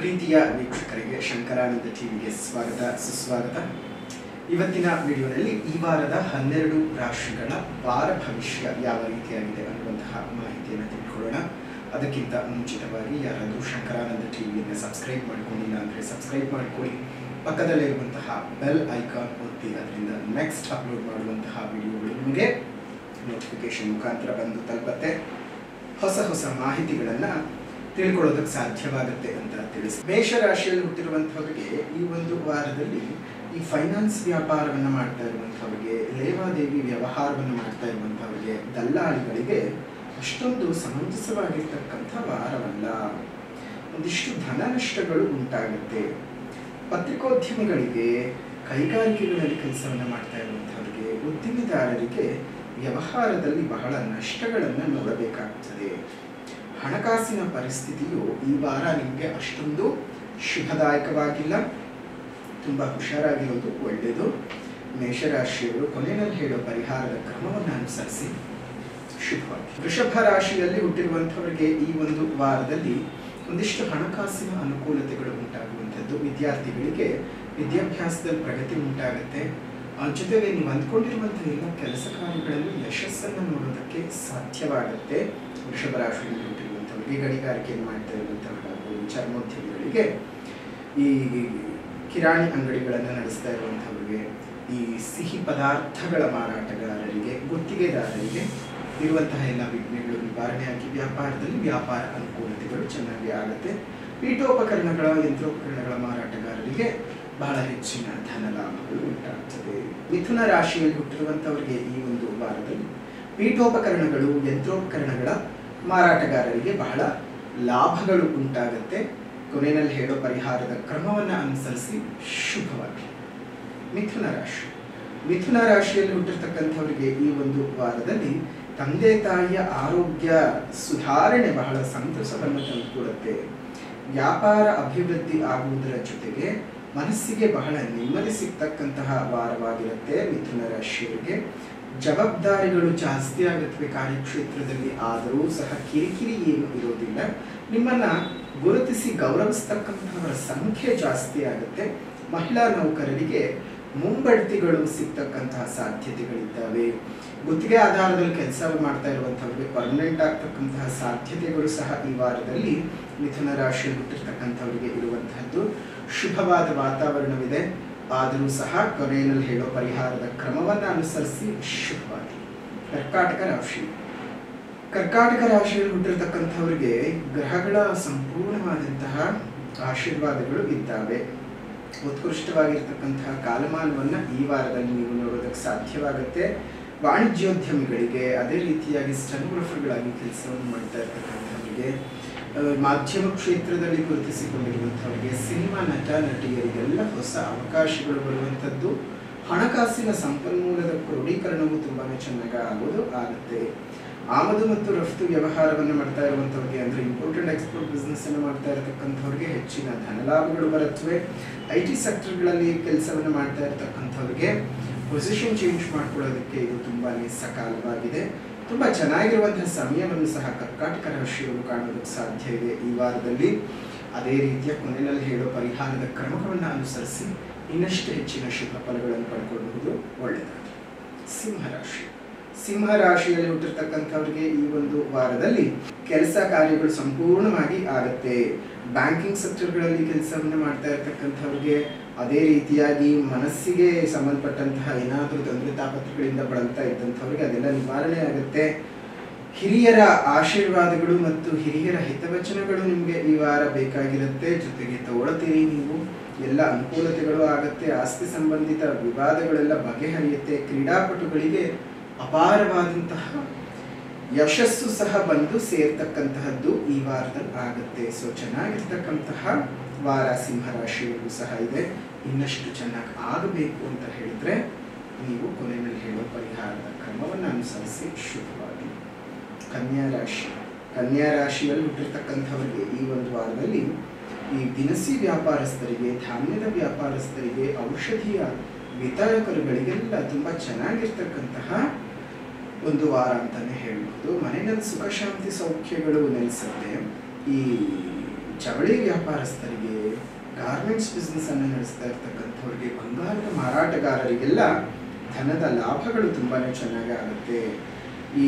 ಪ್ರೀತಿಯ ವೀಕ್ಷಕರಿಗೆ ಶಂಕರಾನಂದ ಟಿವಿಗೆ ಸ್ವಾಗತ ಸುಸ್ವಾಗತ. ಇವತ್ತಿನ ವಿಡಿಯೋನಲ್ಲಿ ಈ ವಾರದ 12 ರಾಶಿಗಳ ವಾರ ಭವಿಷ್ಯ ಯಾವ ರೀತಿಯಾಗಿದೆ ಅನ್ನುವಂತಹ ಮಾಹಿತಿಯನ್ನು ತಿಳ್ಕೊಳ್ಳೋಣ. ಅದಕ್ಕಿಂತ ಮುಂಚಿತವಾಗಿ ಯಾರಾದರೂ ಶಂಕರಾನಂದ ಟಿವಿಯನ್ನು ಸಬ್ಸ್ಕ್ರೈಬ್ ಮಾಡಿಕೊಂಡಿಲ್ಲ ಅಂದರೆ ಸಬ್ಸ್ಕ್ರೈಬ್ ಮಾಡಿಕೊಳ್ಳಿ. ಪಕ್ಕದಲ್ಲಿರುವಂತಹ ಬೆಲ್ ಐಕಾನ್ ಒತ್ತಿ, ಅದರಿಂದ ನೆಕ್ಸ್ಟ್ ಅಪ್ಲೋಡ್ ಮಾಡುವಂತಹ ವಿಡಿಯೋಗಳು ನಿಮಗೆ ನೋಟಿಫಿಕೇಶನ್ ಮುಖಾಂತರ ಬಂದು ತಲುಪತ್ತೆ. ಹೊಸ ಮಾಹಿತಿಗಳನ್ನು ತಿಳ್ಕೊಳ್ಳೋದಕ್ಕೆ ಸಾಧ್ಯವಾಗುತ್ತೆ ಅಂತ ತಿಳಿಸಿ. ಮೇಷರಾಶಿಯಲ್ಲಿ ಹುಟ್ಟಿರುವಂಥವರಿಗೆ ಈ ಒಂದು ವಾರದಲ್ಲಿ ಈ ಫೈನಾನ್ಸ್ ವ್ಯಾಪಾರವನ್ನು ಮಾಡ್ತಾ ಇರುವಂಥವರಿಗೆ, ಲೇವಾದೇವಿ ವ್ಯವಹಾರವನ್ನು ಮಾಡ್ತಾ ಇರುವಂಥವರಿಗೆ, ದಲ್ಲಾಳಿಗಳಿಗೆ ಅಷ್ಟೊಂದು ಸಮಂಜಸವಾಗಿರ್ತಕ್ಕಂಥ ವಾರವಲ್ಲ. ಒಂದಿಷ್ಟು ಧನ ನಷ್ಟಗಳು ಉಂಟಾಗುತ್ತೆ. ಪತ್ರಿಕೋದ್ಯಮಿಗಳಿಗೆ, ಕೈಗಾರಿಕೆಗಳಲ್ಲಿ ಕೆಲಸವನ್ನು ಮಾಡ್ತಾ ಇರುವಂಥವರಿಗೆ, ಉದ್ದಿಮೆದಾರರಿಗೆ ವ್ಯವಹಾರದಲ್ಲಿ ಬಹಳ ನಷ್ಟಗಳನ್ನು ನೋಡಬೇಕಾಗುತ್ತದೆ. ಹಣಕಾಸಿನ ಪರಿಸ್ಥಿತಿಯು ಈ ವಾರ ನಿಮಗೆ ಅಷ್ಟೊಂದು ಶುಭದಾಯಕವಾಗಿಲ್ಲ. ತುಂಬ ಹುಷಾರಾಗಿರೋದು ಒಳ್ಳೆಯದು. ಮೇಷರಾಶಿಯವರು ಕೊನೆಯಲ್ಲಿ ಹೇಳೋ ಪರಿಹಾರದ ಕ್ರಮವನ್ನು ಅನುಸರಿಸಿ ಶುಭವಾಗಿ. ವೃಷಭ ರಾಶಿಯಲ್ಲಿ ಹುಟ್ಟಿರುವಂಥವರಿಗೆ ಈ ಒಂದು ವಾರದಲ್ಲಿ ಒಂದಿಷ್ಟು ಹಣಕಾಸಿನ ಅನುಕೂಲತೆಗಳು ಉಂಟಾಗುವಂಥದ್ದು. ವಿದ್ಯಾರ್ಥಿಗಳಿಗೆ ವಿದ್ಯಾಭ್ಯಾಸದಲ್ಲಿ ಪ್ರಗತಿ ಉಂಟಾಗುತ್ತೆ. ಜೊತೆಗೆ ನೀವು ಅಂದ್ಕೊಂಡಿರುವಂಥ ಎಲ್ಲ ಕೆಲಸ ಕಾರ್ಯಗಳಲ್ಲಿ ಯಶಸ್ಸನ್ನು ನೋಡೋದಕ್ಕೆ ಸಾಧ್ಯವಾಗುತ್ತೆ. ವೃಷಭ ರಾಶಿಯಲ್ಲಿ ಹುಟ್ಟಿರುವಂಥವರಿಗೆ, ಗಣಿಗಾರಿಕೆಯನ್ನು ಮಾಡ್ತಾ ಇರುವಂಥವರಾಗಬಹುದು, ಚರ್ಮೋದ್ಯಮಿಗಳಿಗೆ, ಈ ಕಿರಾಣಿ ಅಂಗಡಿಗಳನ್ನು ನಡೆಸ್ತಾ ಇರುವಂಥವರಿಗೆ, ಈ ಸಿಹಿ ಪದಾರ್ಥಗಳ ಮಾರಾಟಗಾರರಿಗೆ, ಗುತ್ತಿಗೆದಾರರಿಗೆ ಇರುವಂತಹ ಎಲ್ಲ ವಿಘ್ನಗಳು ನಿವಾರಣೆಯಾಗಿ ವ್ಯಾಪಾರದಲ್ಲಿ ವ್ಯಾಪಾರ ಅನುಕೂಲತೆಗಳು ಚೆನ್ನಾಗಿ ಆಗುತ್ತೆ. ಪೀಠೋಪಕರಣಗಳ, ಯಂತ್ರೋಪಕರಣಗಳ ಮಾರಾಟಗಾರರಿಗೆ ಬಹಳ ಹೆಚ್ಚಿನ ಧನ ಲಾಭಗಳು ಉಂಟಾಗುತ್ತದೆ. ಮಿಥುನ ರಾಶಿಯಲ್ಲಿ ಹುಟ್ಟಿರುವಂಥವರಿಗೆ ಈ ಒಂದು ವಾರದಲ್ಲಿ ಪೀಠೋಪಕರಣಗಳು, ಯಂತ್ರೋಪಕರಣಗಳ ಮಾರಾಟಗಾರರಿಗೆ ಬಹಳ ಲಾಭಗಳು ಉಂಟಾಗುತ್ತೆ. ಕೊನೆಯಲ್ಲಿ ಹೇಳೋ ಪರಿಹಾರದ ಕ್ರಮವನ್ನು ಅನುಸರಿಸಿ ಶುಭವಾಗಿ. ಮಿಥುನ ರಾಶಿಯಲ್ಲಿ ಹುಟ್ಟಿರ್ತಕ್ಕಂಥವರಿಗೆ ಈ ಒಂದು ವಾರದಲ್ಲಿ ತಂದೆ ತಾಯಿಯ ಆರೋಗ್ಯ ಸುಧಾರಣೆ ಬಹಳ ಸಂತಸವನ್ನು ತಂದುಕೊಡುತ್ತೆ. ವ್ಯಾಪಾರ ಅಭಿವೃದ್ಧಿ ಆಗುವುದರ ಜೊತೆಗೆ ಮನಸ್ಸಿಗೆ ಬಹಳ ನೆಮ್ಮದಿ ಸಿಗ್ತಕ್ಕಂತಹ ವಾರವಾಗಿರುತ್ತೆ. ಮಿಥುನ ರಾಶಿಯವರಿಗೆ ಜವಾಬ್ದಾರಿಗಳು ಜಾಸ್ತಿ ಆಗುತ್ತವೆ ಕಾರ್ಯಕ್ಷೇತ್ರದಲ್ಲಿ, ಆದರೂ ಸಹ ಕಿರಿಕಿರಿ ಏನು ಇರೋದಿಲ್ಲ. ನಿಮ್ಮನ್ನ ಗುರುತಿಸಿ ಗೌರವಿಸ್ತಕ್ಕಂಥವರ ಸಂಖ್ಯೆ ಜಾಸ್ತಿ ಆಗುತ್ತೆ. ಮಹಿಳಾ ನೌಕರರಿಗೆ ಮುಂಬಡ್ತಿಗಳು ಸಿಗ್ತಕ್ಕಂತಹ ಸಾಧ್ಯತೆಗಳಿದ್ದಾವೆ. ಗುತ್ತಿಗೆ ಆಧಾರದಲ್ಲಿ ಕೆಲಸ ಮಾಡ್ತಾ ಇರುವಂಥವ್ರಿಗೆ ಪರ್ಮನೆಂಟ್ ಆಗ್ತಕ್ಕಂತಹ ಸಾಧ್ಯತೆಗಳು ಸಹ ಈ ವಾರದಲ್ಲಿ ಮಿಥುನ ರಾಶಿಯಲ್ಲಿ ಹುಟ್ಟಿರ್ತಕ್ಕಂಥವರಿಗೆ ಇರುವಂತಹದ್ದು. ಶುಭವಾದ ವಾತಾವರಣವಿದೆ. ಆದರೂ ಸಹ ಕೊನೆಯಲ್ಲಿ ಹೇಳೋ ಪರಿಹಾರದ ಕ್ರಮವನ್ನು ಅನುಸರಿಸಿ ಶುಭವಾಗಿ. ಕರ್ಕಾಟಕ ರಾಶಿಯಲ್ಲಿ ಹುಟ್ಟಿರ್ತಕ್ಕಂಥವರಿಗೆ ಗ್ರಹಗಳ ಸಂಪೂರ್ಣವಾದಂತಹ ಆಶೀರ್ವಾದಗಳು ಇದ್ದಾವೆ. ಉತ್ಕೃಷ್ಟವಾಗಿರ್ತಕ್ಕಂತಹ ಕಾಲಮಾನವನ್ನು ಈ ವಾರದಲ್ಲಿ ನೀವು ನೋಡೋದಕ್ಕೆ ಸಾಧ್ಯವಾಗುತ್ತೆ. ವಾಣಿಜ್ಯೋದ್ಯಮಿಗಳಿಗೆ, ಅದೇ ರೀತಿಯಾಗಿ ಸ್ಟೆನೋಗ್ರಾಫರ್ಗಳಾಗಿ ಕೆಲಸವನ್ನು ಮಾಡ್ತಾ ಇರ್ತಕ್ಕಂಥವರಿಗೆ, ಮಾಧ್ಯಮ ಕ್ಷೇತ್ರದಲ್ಲಿ ಗುರುತಿಸಿಕೊಂಡಿರುವಂಥವರಿಗೆ, ಸಿನಿಮಾ ನಟ ನಟಿಯರಿಗೆಲ್ಲ ಹೊಸ ಅವಕಾಶಗಳು ಬರುವಂಥದ್ದು. ಹಣಕಾಸಿನ ಸಂಪನ್ಮೂಲದ ಕ್ರೋಢೀಕರಣವು ತುಂಬಾ ಚೆನ್ನಾಗಿ ಆಗುತ್ತೆ. ಆಮದು ಮತ್ತು ರಫ್ತು ವ್ಯವಹಾರವನ್ನು ಮಾಡ್ತಾ ಇರುವಂಥವ್ರಿಗೆ, ಅಂದರೆ ಇಂಪೋರ್ಟ್ ಅಂಡ್ ಎಕ್ಸ್ಪೋರ್ಟ್ ಬಿಸ್ನೆಸ್ ಅನ್ನು ಮಾಡ್ತಾ ಇರತಕ್ಕಂಥವ್ರಿಗೆ ಹೆಚ್ಚಿನ ಧನಲಾಭಗಳು ಬರುತ್ತವೆ. IT ಸೆಕ್ಟರ್ಗಳಲ್ಲಿ ಕೆಲಸವನ್ನು ಮಾಡ್ತಾ ಇರತಕ್ಕಂಥವ್ರಿಗೆ ಪೊಸಿಷನ್ ಚೇಂಜ್ ಮಾಡ್ಕೊಳ್ಳೋದಕ್ಕೆ ಇದು ತುಂಬಾ ಸಕಾಲವಾಗಿದೆ. ತುಂಬ ಚೆನ್ನಾಗಿರುವಂತಹ ಸಮಯವನ್ನು ಸಹ ಕರ್ಕಾಟಕ ರಾಶಿಯವರು ಕಾಣೋದಕ್ಕೆ ಸಾಧ್ಯ ಇದೆ ಈ ವಾರದಲ್ಲಿ. ಅದೇ ರೀತಿಯ ಕೊನೆಯಲ್ಲಿ ಹೇಳೋ ಪರಿಹಾರದ ಕ್ರಮಗಳನ್ನು ಅನುಸರಿಸಿ ಇನ್ನಷ್ಟು ಹೆಚ್ಚಿನ ಶುಭ ಫಲಗಳನ್ನು ಪಡ್ಕೊಳ್ಳುವುದು ಒಳ್ಳೆಯದಾಗಿ. ಸಿಂಹ ರಾಶಿಯಲ್ಲಿ ಹುಟ್ಟಿರ್ತಕ್ಕಂಥವ್ರಿಗೆ ಈ ಒಂದು ವಾರದಲ್ಲಿ ಕೆಲಸ ಕಾರ್ಯಗಳು ಸಂಪೂರ್ಣವಾಗಿ ಆಗುತ್ತೆ. ಬ್ಯಾಂಕಿಂಗ್ ಸೆಕ್ಟರ್ಗಳಲ್ಲಿ ಕೆಲಸವನ್ನು ಮಾಡ್ತಾ ಇರ್ತಕ್ಕಂಥವ್ರಿಗೆ, ಅದೇ ರೀತಿಯಾಗಿ ಮನಸ್ಸಿಗೆ ಸಂಬಂಧಪಟ್ಟಂತಹ ಏನಾದರೂ ತೊಂದರೆ ತಾಪತ್ರಗಳಿಂದ ಬಳಲ್ತಾ ಇದ್ದಂಥವ್ರಿಗೆ ಅದೆಲ್ಲ ನಿವಾರಣೆ ಆಗುತ್ತೆ. ಹಿರಿಯರ ಆಶೀರ್ವಾದಗಳು ಮತ್ತು ಹಿರಿಯರ ಹಿತವಚನಗಳು ನಿಮಗೆ ಈ ವಾರ ಬೇಕಾಗಿರುತ್ತೆ. ಜೊತೆಗೆ ತಗೊಳ್ತೀರಿ ನೀವು, ಎಲ್ಲ ಅನುಕೂಲತೆಗಳು ಆಗುತ್ತೆ. ಆಸ್ತಿ ಸಂಬಂಧಿತ ವಿವಾದಗಳೆಲ್ಲ ಬಗೆಹರಿಯುತ್ತೆ. ಕ್ರೀಡಾಪಟುಗಳಿಗೆ ಅಪಾರವಾದಂತಹ ಯಶಸ್ಸು ಸಹ ಬಂದು ಸೇರ್ತಕ್ಕಂತಹದ್ದು ಈ ವಾರದಲ್ಲಿ ಆಗುತ್ತೆ. ಸೊ ಚೆನ್ನಾಗಿರ್ತಕ್ಕಂತಹ ವಾರ ಸಿಂಹರಾಶಿಯಲ್ಲೂ ಸಹ ಇದೆ. ಇನ್ನಷ್ಟು ಚೆನ್ನಾಗಿ ಆಗಬೇಕು ಅಂತ ಹೇಳಿದ್ರೆ ನೀವು ಕೊನೆಯಲ್ಲಿ ಹೇಳೋ ಪರಿಹಾರದ ಕ್ರಮವನ್ನು ಅನುಸರಿಸಿ ಶುಭವಾಗಿ. ಕನ್ಯಾ ರಾಶಿಯಲ್ಲಿ ಹುಟ್ಟಿರ್ತಕ್ಕಂಥವರಿಗೆ ಈ ಒಂದು ವಾರದಲ್ಲಿ ಈ ದಿನಸಿ ವ್ಯಾಪಾರಸ್ಥರಿಗೆ, ಧಾನ್ಯದ ವ್ಯಾಪಾರಸ್ಥರಿಗೆ, ಔಷಧಿಯ ವಿತರಕರುಗಳಿಗೆಲ್ಲ ತುಂಬ ಚೆನ್ನಾಗಿರ್ತಕ್ಕಂತಹ ಒಂದು ವಾರ ಅಂತಾನೆ ಹೇಳ್ಬೋದು. ಮನೆಯಲ್ಲಿ ಸುಖ ಶಾಂತಿ ಸೌಖ್ಯಗಳು ನೆಲೆಸುತ್ತೆ. ಈ ಜವಳಿ ವ್ಯಾಪಾರಸ್ಥರಿಗೆ, ಗಾರ್ಮೆಂಟ್ಸ್ ಬಿಸ್ನೆಸ್ ಅನ್ನು ನಡೆಸ್ತಾ ಇರ್ತಕ್ಕಂಥವ್ರಿಗೆ, ಬಂಗಾರದ ಮಾರಾಟಗಾರರಿಗೆಲ್ಲ ಧನದ ಲಾಭಗಳು ತುಂಬಾ ಚೆನ್ನಾಗಿ ಆಗುತ್ತೆ. ಈ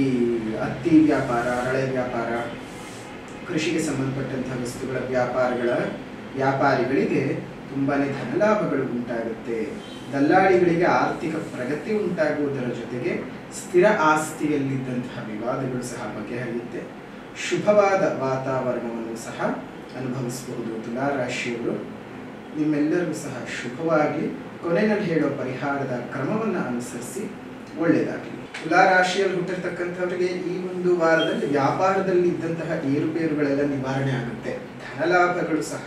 ಹತ್ತಿ ವ್ಯಾಪಾರ, ಅರಳೆ ವ್ಯಾಪಾರ, ಕೃಷಿಗೆ ಸಂಬಂಧಪಟ್ಟಂತಹ ವಸ್ತುಗಳ ವ್ಯಾಪಾರಿಗಳಿಗೆ ತುಂಬಾ ಧನಲಾಭಗಳು ಉಂಟಾಗುತ್ತೆ. ದಲ್ಲಾಳಿಗಳಿಗೆ ಆರ್ಥಿಕ ಪ್ರಗತಿ ಉಂಟಾಗುವುದರ ಜೊತೆಗೆ ಸ್ಥಿರ ಆಸ್ತಿಯಲ್ಲಿದ್ದಂತಹ ವಿವಾದಗಳು ಸಹ ಬಗೆಹರಿಯುತ್ತೆ. ಶುಭವಾದ ವಾತಾವರಣವನ್ನು ಸಹ ಅನುಭವಿಸಬಹುದು. ತುಲಾ ರಾಶಿಯವರು ನಿಮ್ಮೆಲ್ಲರಿಗೂ ಸಹ ಶುಭವಾಗಿ ಕೊನೆಯಲ್ಲಿ ಹೇಳೋ ಪರಿಹಾರದ ಕ್ರಮವನ್ನು ಅನುಸರಿಸಿ ಒಳ್ಳೆಯದಾಗಲಿ. ತುಲಾ ರಾಶಿಯಲ್ಲಿ ಹುಟ್ಟಿರ್ತಕ್ಕಂಥವರಿಗೆ ಈ ಒಂದು ವಾರದಲ್ಲಿ ವ್ಯಾಪಾರದಲ್ಲಿ ಇದ್ದಂತಹ ಏರುಪೇರುಗಳೆಲ್ಲ ನಿವಾರಣೆ ಆಗುತ್ತೆ. ಧನಲಾಭಗಳು ಸಹ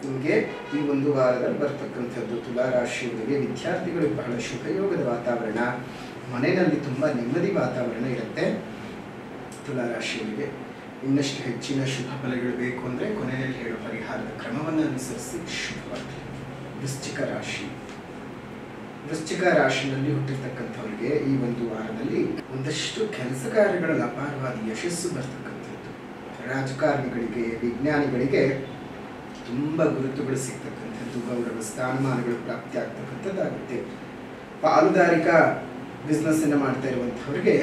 ನಿಮಗೆ ಈ ಒಂದು ವಾರದಲ್ಲಿ ಬರ್ತಕ್ಕಂಥದ್ದು. ತುಲಾ ರಾಶಿಯವರಿಗೆ ವಿದ್ಯಾರ್ಥಿಗಳಿಗೆ ಬಹಳ ಶುಭಯೋಗದ ವಾತಾವರಣ, ಮನೆಯಲ್ಲಿ ತುಂಬ ನೆಮ್ಮದಿ ವಾತಾವರಣ ಇರುತ್ತೆ. ತುಲಾ ರಾಶಿಯವರಿಗೆ ಇನ್ನಷ್ಟು ಹೆಚ್ಚಿನ ಶುಭ ಫಲಗಳು ಬೇಕು ಅಂದರೆ ಕೊನೆಯಲ್ಲಿ ಹೇಳೋ ಪರಿಹಾರದ ಕ್ರಮವನ್ನು ಅನುಸರಿಸಿ ಶುಭವಾಗಿ. ವೃಶ್ಚಿಕ ರಾಶಿಯಲ್ಲಿ ಹುಟ್ಟಿರ್ತಕ್ಕಂಥವ್ರಿಗೆ ಈ ಒಂದು ವಾರದಲ್ಲಿ ಒಂದಷ್ಟು ಕೆಲಸ ಕಾರ್ಯಗಳಲ್ಲಿ ಅಪಾರವಾದ ಯಶಸ್ಸು ಬರ್ತಕ್ಕಂಥದ್ದು. ರಾಜಕಾರಣಿಗಳಿಗೆ, ವಿಜ್ಞಾನಿಗಳಿಗೆ ತುಂಬ ಗುರುತುಗಳು ಸಿಗ್ತಕ್ಕಂಥದ್ದು, ಗೌರವ ಸ್ಥಾನಮಾನಗಳು ಪ್ರಾಪ್ತಿ ಆಗ್ತಕ್ಕಂಥದ್ದಾಗುತ್ತೆ. ಪಾಲುದಾರಿಕಾ ಬಿಸ್ನೆಸ್ ಅನ್ನು ಮಾಡ್ತಾ ಇರುವಂಥವ್ರಿಗೆ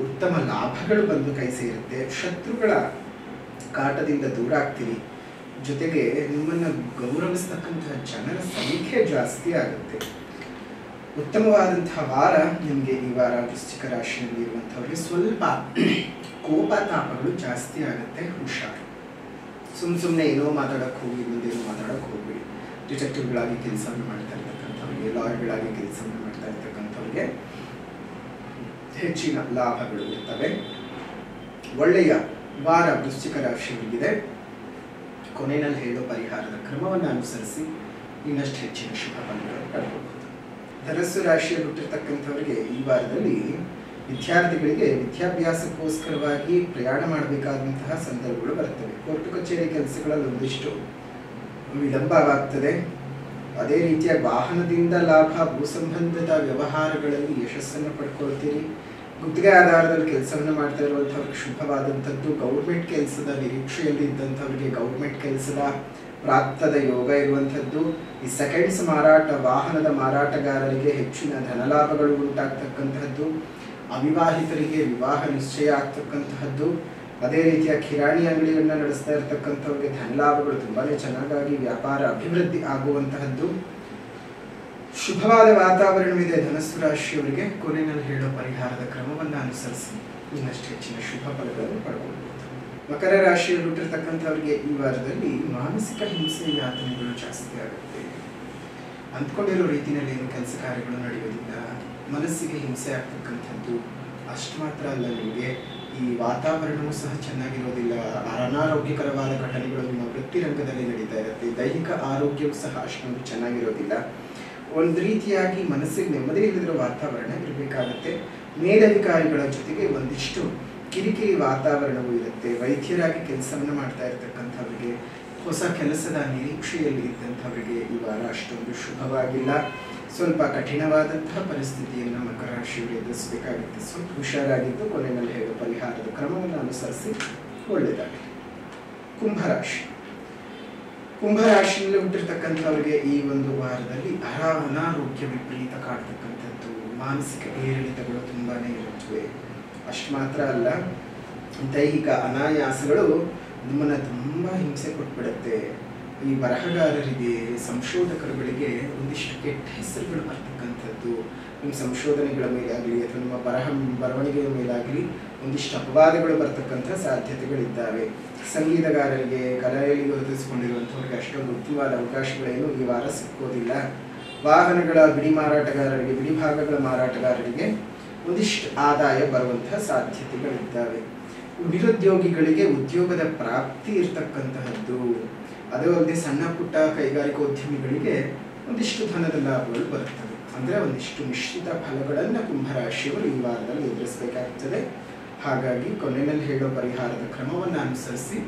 ಉತ್ತಮ ಲಾಭಗಳು ಬಂದು ಕೈ ಸೇರುತ್ತೆ. ಶತ್ರುಗಳ ಕಾಟದಿಂದ ದೂರ ಆಗ್ತೀರಿ. ಜೊತೆಗೆ ನಿಮ್ಮನ್ನು ಗೌರವಿಸ್ತಕ್ಕಂತಹ ಜನರ ಸಂಖ್ಯೆ ಜಾಸ್ತಿ ಆಗುತ್ತೆ. ಉತ್ತಮವಾದಂತಹ ವಾರ ನಿಮಗೆ ಈ ವಾರ. ವೃಶ್ಚಿಕ ರಾಶಿಯಲ್ಲಿ ಇರುವಂಥವ್ರಿಗೆ ಸ್ವಲ್ಪ ಕೋಪ ತಾಪಗಳು ಜಾಸ್ತಿ ಆಗುತ್ತೆ, ಹುಷಾರು. ಸುಮ್ಮನೆ ಏನೋ ಮಾತಾಡೋಕ್ಕೆ ಹೋಗಿ ಇನ್ನೊಂದೇನೋ ಮಾತಾಡೋಕ್ಕೆ ಹೋಗ್ಬೇಡಿ. ಡಿಟೆಕ್ಟಿವ್ಗಳಾಗಿ ಕೆಲಸವನ್ನು ಮಾಡ್ತಾ ಇರ್ತಕ್ಕಂಥವ್ರಿಗೆ, ಲಾಯರ್ಗಳಾಗಿ ಕೆಲಸವನ್ನು ಮಾಡ್ತಾ ಇರ್ತಕ್ಕಂಥವ್ರಿಗೆ ಹೆಚ್ಚಿನ ಲಾಭಗಳು ಇರ್ತವೆ. ಒಳ್ಳೆಯ ವಾರ ವೃಶ್ಚಿಕ ರಾಶಿಯವರಿಗಿದೆ. ಕೊನೆಯಲ್ಲಿ ಹೇಳೋ ಪರಿಹಾರದ ಕ್ರಮವನ್ನು ಅನುಸರಿಸಿ ಇನ್ನಷ್ಟು ಹೆಚ್ಚಿನ ಶುಭ ಫಲಗಳನ್ನು ಪಡ್ಕೊಳ್ಬಹುದು. ಧನಸ್ಸು ರಾಶಿಯಲ್ಲಿ ಹುಟ್ಟಿರ್ತಕ್ಕಂಥವರಿಗೆ ಈ ವಾರದಲ್ಲಿ ವಿದ್ಯಾರ್ಥಿಗಳಿಗೆ ವಿದ್ಯಾಭ್ಯಾಸಕ್ಕೋಸ್ಕರವಾಗಿ ಪ್ರಯಾಣ ಮಾಡಬೇಕಾದಂತಹ ಸಂದರ್ಭಗಳು ಬರ್ತವೆ. ಕೋರ್ಟು ಕಚೇರಿ ಕೆಲಸಗಳಲ್ಲಿ ಒಂದಿಷ್ಟು ವಿಳಂಬವಾಗ್ತದೆ. ಅದೇ ರೀತಿಯಾಗಿ ವಾಹನದಿಂದ ಲಾಭ, ಭೂ ಸಂಬಂಧದ ವ್ಯವಹಾರಗಳಲ್ಲಿ ಯಶಸ್ಸನ್ನು ಪಡ್ಕೊಳ್ತೀರಿ. ಗುತ್ತಿಗೆ ಆಧಾರದಲ್ಲಿ ಕೆಲಸವನ್ನು ಮಾಡ್ತಾ ಇರುವಂಥವ್ರಿಗೆ ಶುಭವಾದಂಥದ್ದು. ಗೌರ್ಮೆಂಟ್ ಕೆಲಸದ ನಿರೀಕ್ಷೆಯಲ್ಲಿ ಇದ್ದಂಥವ್ರಿಗೆ ಗೌರ್ಮೆಂಟ್ ಕೆಲಸದ ಪ್ರಾಪ್ತದ ಯೋಗ ಇರುವಂಥದ್ದು. ಈ ಸೆಕೆಂಡ್ಸ್ ಮಾರಾಟ, ವಾಹನದ ಮಾರಾಟಗಾರರಿಗೆ ಹೆಚ್ಚಿನ ಧನಲಾಭಗಳು ಉಂಟಾಗ್ತಕ್ಕಂತಹದ್ದು. ಅವಿವಾಹಿತರಿಗೆ ವಿವಾಹ ನಿಶ್ಚಯ ಆಗ್ತಕ್ಕಂತಹದ್ದು. ಅದೇ ರೀತಿಯ ಕಿರಾಣಿ ಅಂಗಡಿಯನ್ನು ನಡೆಸ್ತಾ ಇರತಕ್ಕಂಥವ್ರಿಗೆ ಧನಲಾಭಗಳು ತುಂಬಾ ಚೆನ್ನಾಗಿ ವ್ಯಾಪಾರ ಅಭಿವೃದ್ಧಿ ಆಗುವಂತಹದ್ದು. ಶುಭವಾದ ವಾತಾವರಣವಿದೆ ಧನಸ್ಸು ರಾಶಿಯವರಿಗೆ. ಕೊನೆಯಲ್ಲಿ ಹೇಳೋ ಪರಿಹಾರದ ಕ್ರಮವನ್ನು ಅನುಸರಿಸಿ ಇನ್ನಷ್ಟು ಹೆಚ್ಚಿನ ಶುಭ ಫಲಗಳನ್ನು ಪಡ್ಕೊಳ್ಬಹುದು. ಮಕರ ರಾಶಿಯಲ್ಲಿ ಹುಟ್ಟಿರ್ತಕ್ಕಂಥವ್ರಿಗೆ ಈ ವಾರದಲ್ಲಿ ಮಾನಸಿಕ ಹಿಂಸೆ, ಯಾತನೆಗಳು ಜಾಸ್ತಿ ಆಗುತ್ತೆ. ಅಂದ್ಕೊಂಡಿರೋ ರೀತಿಯಲ್ಲಿ ಏನು ಕೆಲಸ ಕಾರ್ಯಗಳು ನಡೆಯೋದಿಲ್ಲ. ಮನಸ್ಸಿಗೆ ಹಿಂಸೆ ಆಗ್ತಕ್ಕಂಥದ್ದು. ಅಷ್ಟು ಮಾತ್ರ ಅಲ್ಲ, ನಿಮಗೆ ಈ ವಾತಾವರಣವೂ ಸಹ ಚೆನ್ನಾಗಿರೋದಿಲ್ಲ. ಅನಾರೋಗ್ಯಕರವಾದ ಘಟನೆಗಳು ನಿಮ್ಮ ವೃತ್ತಿ ರಂಗದಲ್ಲಿ ನಡೀತಾ ಇರುತ್ತೆ. ದೈಹಿಕ ಆರೋಗ್ಯವೂ ಸಹ ಅಷ್ಟೊಂದು ಚೆನ್ನಾಗಿರೋದಿಲ್ಲ. ಒಂದು ರೀತಿಯಾಗಿ ಮನಸ್ಸಿಗೆ ನೆಮ್ಮದಿ ಇಲ್ಲದಿರೋ ವಾತಾವರಣ ಇರಬೇಕಾಗತ್ತೆ. ಮೇಲಧಿಕಾರಿಗಳ ಜೊತೆಗೆ ಒಂದಿಷ್ಟು ಕಿರಿಕಿರಿ ವಾತಾವರಣವೂ ಇರುತ್ತೆ. ವೈದ್ಯರಾಗಿ ಕೆಲಸವನ್ನು ಮಾಡ್ತಾ ಇರ್ತಕ್ಕಂಥವ್ರಿಗೆ, ಹೊಸ ಕೆಲಸದ ನಿರೀಕ್ಷೆಯಲ್ಲಿ ಇದ್ದಂಥವರಿಗೆ ಈ ವಾರ ಅಷ್ಟೊಂದು ಶುಭವಾಗಿಲ್ಲ. ಸ್ವಲ್ಪ ಕಠಿಣವಾದಂತಹ ಪರಿಸ್ಥಿತಿಯನ್ನು ಮಕರ ರಾಶಿಯವರು ಎದುರಿಸಬೇಕಾಗುತ್ತೆ. ಸ್ವಲ್ಪ ಹುಷಾರಾಗಿದ್ದು ಕೊನೆಯಲ್ಲಿ ಹೇಳೋ ಪರಿಹಾರದ ಕ್ರಮವನ್ನು ಅನುಸರಿಸಿ ಒಳ್ಳೆಯದಾಗಲಿ. ಕುಂಭರಾಶಿಯಲ್ಲಿ ಹುಟ್ಟಿರ್ತಕ್ಕಂಥವ್ರಿಗೆ ಈ ಒಂದು ವಾರದಲ್ಲಿ ಅನಾರೋಗ್ಯ ವಿಪರೀತ ಕಾಡ್ತಕ್ಕಂಥದ್ದು. ಮಾನಸಿಕ ಏರಿಳಿತಗಳು ತುಂಬಾನೇ ಇರುತ್ತವೆ. ಅಷ್ಟು ಮಾತ್ರ ಅಲ್ಲ, ದೈಹಿಕ ಅನಾಯಾಸಗಳು ನಿಮ್ಮನ್ನು ತುಂಬ ಹಿಂಸೆ ಕೊಟ್ಬಿಡುತ್ತೆ. ಈ ಬರಹಗಾರರಿಗೆ, ಸಂಶೋಧಕರುಗಳಿಗೆ ಒಂದಿಷ್ಟು ಕೆಟ್ಟ ಹೆಸರುಗಳು ಬರ್ತಕ್ಕಂಥದ್ದು. ನಿಮ್ಮ ಸಂಶೋಧನೆಗಳ ಮೇಲಾಗಲಿ ಅಥವಾ ನಿಮ್ಮ ಬರವಣಿಗೆಯ ಮೇಲಾಗಲಿ ಒಂದಿಷ್ಟು ಅಪವಾದಗಳು ಬರ್ತಕ್ಕಂಥ ಸಾಧ್ಯತೆಗಳಿದ್ದಾವೆ. ಸಂಗೀತಗಾರರಿಗೆ, ಕಲೆಯಲ್ಲಿ ಗುರುತಿಸಿಕೊಂಡಿರುವಂಥವ್ರಿಗೆ ಅಷ್ಟೊಂದು ಉತ್ತಮವಾದ ಅವಕಾಶಗಳೇನು ಈ ವಾರ ಸಿಕ್ಕೋದಿಲ್ಲ. ವಾಹನಗಳ ಬಿಡಿ ಮಾರಾಟಗಾರರಿಗೆ, ಬಿಡಿ ಭಾಗಗಳ ಮಾರಾಟಗಾರರಿಗೆ ಒಂದಿಷ್ಟು ಆದಾಯ ಬರುವಂತಹ ಸಾಧ್ಯತೆಗಳಿದ್ದಾವೆ. ನಿರುದ್ಯೋಗಿಗಳಿಗೆ ಉದ್ಯೋಗದ ಪ್ರಾಪ್ತಿ ಇರ್ತಕ್ಕಂತಹದ್ದು. ಅದು ಅಲ್ಲದೆ ಸಣ್ಣ ಪುಟ್ಟ ಕೈಗಾರಿಕೋದ್ಯಮಿಗಳಿಗೆ ಒಂದಿಷ್ಟು ಧನದ ಲಾಭಗಳು ಬರುತ್ತವೆ. ಅಂದರೆ ಒಂದಿಷ್ಟು ಮಿಶ್ರಿತ ಫಲಗಳನ್ನು ಕುಂಭರಾಶಿಯವರು ಈ ವಾರದಲ್ಲಿ ಎದುರಿಸಬೇಕಾಗುತ್ತದೆ. ಹಾಗಾಗಿ ಕೊನೆಯಲ್ಲಿ ಹೇಳೋ ಪರಿಹಾರದ ಕ್ರಮವನ್ನು ಅನುಸರಿಸಿ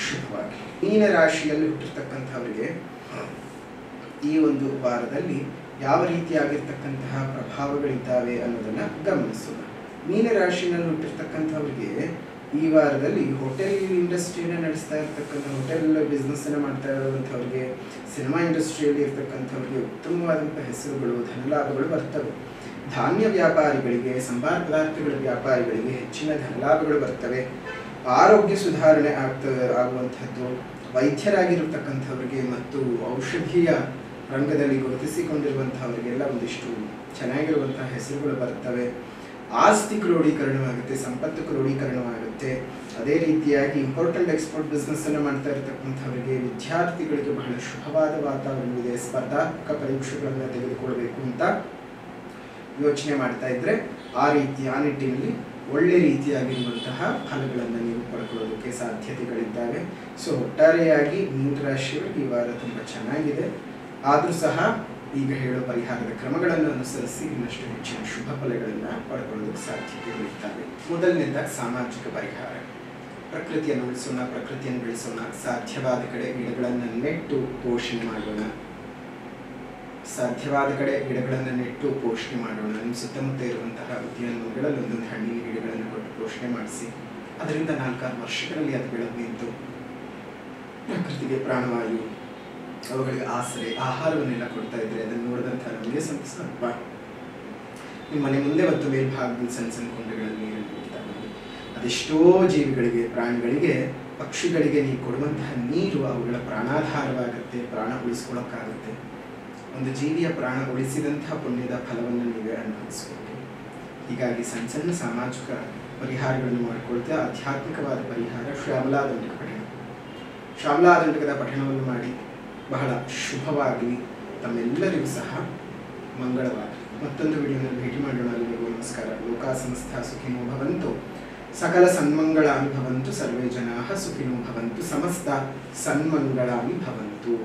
ಶುಭವಾಗಿ. ಮೀನ ರಾಶಿಯಲ್ಲಿ ಹುಟ್ಟಿರ್ತಕ್ಕಂಥವರಿಗೆ ಈ ಒಂದು ವಾರದಲ್ಲಿ ಯಾವ ರೀತಿಯಾಗಿರ್ತಕ್ಕಂತಹ ಪ್ರಭಾವಗಳಿದ್ದಾವೆ ಅನ್ನೋದನ್ನು ಗಮನಿಸೋಣ. ಮೀನ ರಾಶಿಯಲ್ಲಿ ಹುಟ್ಟಿರ್ತಕ್ಕಂಥವರಿಗೆ ಈ ವಾರದಲ್ಲಿ ಹೋಟೆಲ್ ಇಂಡಸ್ಟ್ರಿಯನ್ನು ನಡೆಸ್ತಾ ಇರ್ತಕ್ಕಂಥ ಹೋಟೆಲ್ ಬಿಸ್ನೆಸ್ಸನ್ನು ಮಾಡ್ತಾ ಇರುವಂಥವ್ರಿಗೆ, ಸಿನಿಮಾ ಇಂಡಸ್ಟ್ರಿಯಲ್ಲಿ ಇರ್ತಕ್ಕಂಥವ್ರಿಗೆ ಉತ್ತಮವಾದಂಥ ಹೆಸರುಗಳು, ಧನಲಾಭಗಳು ಬರ್ತವೆ. ಧಾನ್ಯ ವ್ಯಾಪಾರಿಗಳಿಗೆ, ಸಂಬಾರ ಪದಾರ್ಥಗಳ ವ್ಯಾಪಾರಿಗಳಿಗೆ ಹೆಚ್ಚಿನ ಧನಲಾಭಗಳು ಬರ್ತವೆ. ಆರೋಗ್ಯ ಸುಧಾರಣೆ ಆಗುವಂಥದ್ದು, ವೈದ್ಯರಾಗಿರತಕ್ಕಂಥವ್ರಿಗೆ ಮತ್ತು ಔಷಧೀಯ ರಂಗದಲ್ಲಿ ಗುರುತಿಸಿಕೊಂಡಿರುವಂಥವರಿಗೆಲ್ಲ ಒಂದಿಷ್ಟು ಚೆನ್ನಾಗಿರುವಂತಹ ಹೆಸರುಗಳು ಬರ್ತವೆ. ಆಸ್ತಿ ಕ್ರೋಢೀಕರಣವಾಗುತ್ತೆ, ಸಂಪತ್ತು ಕ್ರೋಢೀಕರಣವಾಗುತ್ತೆ. ಅದೇ ರೀತಿಯಾಗಿ ಇಂಪೋರ್ಟೆಂಟ್ ಎಕ್ಸ್ಪೋರ್ಟ್ ಬಿಸ್ನೆಸ್ಸನ್ನು ಮಾಡ್ತಾ ಇರತಕ್ಕಂಥವರಿಗೆ, ವಿದ್ಯಾರ್ಥಿಗಳಿಗೆ ಬಹಳ ಶುಭವಾದ ವಾತಾವರಣವಿದೆ. ಸ್ಪರ್ಧಾತ್ಮಕ ಪರೀಕ್ಷೆಗಳನ್ನು ತೆಗೆದುಕೊಳ್ಬೇಕು ಅಂತ ಯೋಚನೆ ಮಾಡ್ತಾ ಇದ್ರೆ ಆ ನಿಟ್ಟಿನಲ್ಲಿ ಒಳ್ಳೆ ರೀತಿಯಾಗಿರುವಂತಹ ಫಲಗಳನ್ನು ನೀವು ಪಡ್ಕೊಳ್ಳೋದಕ್ಕೆ ಸಾಧ್ಯತೆಗಳಿದ್ದಾವೆ. ಸೊ ಒಟ್ಟಾರೆಯಾಗಿ ಮೀನರಾಶಿಯವರಿಗೆ ಈ ವಾರ ತುಂಬ ಚೆನ್ನಾಗಿದೆ. ಆದರೂ ಸಹ ಈಗ ಹೇಳೋ ಪರಿಹಾರದ ಕ್ರಮಗಳನ್ನು ಅನುಸರಿಸಿ ಇನ್ನಷ್ಟು ಹೆಚ್ಚಿನ ಶುಭ ಫಲಗಳನ್ನು ಪಡ್ಕೊಳ್ಳೋದಕ್ಕೆ ಸಾಧ್ಯತೆಗಳಿರ್ತವೆ. ಮೊದಲನೇದಾಗಿ ಸಾಮಾಜಿಕ ಪರಿಹಾರ. ಪ್ರಕೃತಿಯನ್ನು ಉಳಿಸೋಣ, ಪ್ರಕೃತಿಯನ್ನು ಬೆಳೆಸೋಣ. ಸಾಧ್ಯವಾದ ಕಡೆ ಗಿಡಗಳನ್ನು ನೆಟ್ಟು ಪೋಷಣೆ ಮಾಡೋಣ. ಸಾಧ್ಯವಾದ ಕಡೆ ಗಿಡಗಳನ್ನು ನೆಟ್ಟು ಪೋಷಣೆ ಮಾಡೋಣ. ನಿಮ್ಮ ಸುತ್ತಮುತ್ತ ಇರುವಂತಹ ಉದ್ಯಾನವನಗಳಲ್ಲಿ ಒಂದೊಂದು ಹಣ್ಣಿನ ಗಿಡಗಳನ್ನು ಕೊಟ್ಟು ಪೋಷಣೆ ಮಾಡಿಸಿ, ಅದರಿಂದ 4-6 ವರ್ಷಗಳಲ್ಲಿ ಅದು ಬೆಳೆದು ನಿಂತು ಪ್ರಕೃತಿಗೆ ಪ್ರಾಣವಾಯು, ಅವುಗಳಿಗೆ ಆಸರೆ, ಆಹಾರವನ್ನೆಲ್ಲ ಕೊಡ್ತಾ ಇದ್ರೆ ಅದನ್ನು ನೋಡಿದಂಥ ನಮಗೆ ಸಂತಸ ಅಲ್ವಾ? ನಿಮ್ಮ ಮನೆ ಮುಂದೆ ಮತ್ತು ಮೇಲ್ಭಾಗದಲ್ಲಿ ಸಣ್ಣ ಸಣ್ಣ ಕೊಂಡೆಗಳಲ್ಲಿ ನೀರನ್ನು ಬಿಡ್ತಾ ಬಂದು ಅದೆಷ್ಟೋ ಜೀವಿಗಳಿಗೆ, ಪ್ರಾಣಿಗಳಿಗೆ, ಪಕ್ಷಿಗಳಿಗೆ ನೀವು ಕೊಡುವಂತಹ ನೀರು ಅವುಗಳ ಪ್ರಾಣಾಧಾರವಾಗುತ್ತೆ, ಪ್ರಾಣ ಉಳಿಸ್ಕೊಳ್ಳೋಕ್ಕಾಗುತ್ತೆ. ಒಂದು ಜೀವಿಯ ಪ್ರಾಣ ಉಳಿಸಿದಂತಹ ಪುಣ್ಯದ ಫಲವನ್ನು ನೀವೇ ಅನುಭವಿಸಬಹುದು. ಹೀಗಾಗಿ ಸಣ್ಣ ಸಣ್ಣ ಸಾಮಾಜಿಕ ಪರಿಹಾರಗಳನ್ನು ಮಾಡಿಕೊಳ್ತಾ ಆಧ್ಯಾತ್ಮಿಕವಾದ ಪರಿಹಾರ ಶ್ಯಾಮಲಾದಂಡಕ ಪಠಣ. ಶ್ಯಾಮಲಾದಂಡಕದ ಪಠಣವನ್ನು ಮಾಡಿ ಬಹಳ ಶುಭವಾಗಿ ತಮ್ಮೆಲ್ಲರಿಗೂ ಸಹ ಮಂಗಳವಾಗಲಿ. ಮತ್ತೊಂದು ವಿಡಿಯೋನಲ್ಲಿ ಭೇಟಿ ಮಾಡೋಣ. ಅಲ್ಲಿವರೆಗೂ ನಮಸ್ಕಾರ. ಲೋಕಾ ಸಮಸ್ತ ಸುಖಿನೋ ಭವಂತು, ಸಕಲ ಸನ್ಮಂಗಳಾನಿ ಭವಂತು, ಸರ್ವೇ ಜನಾಃ ಸುಖಿನೋ ಭವಂತು, ಸಮಸ್ತ ಸನ್ಮಂಗಳಾನಿ ಭವಂತು.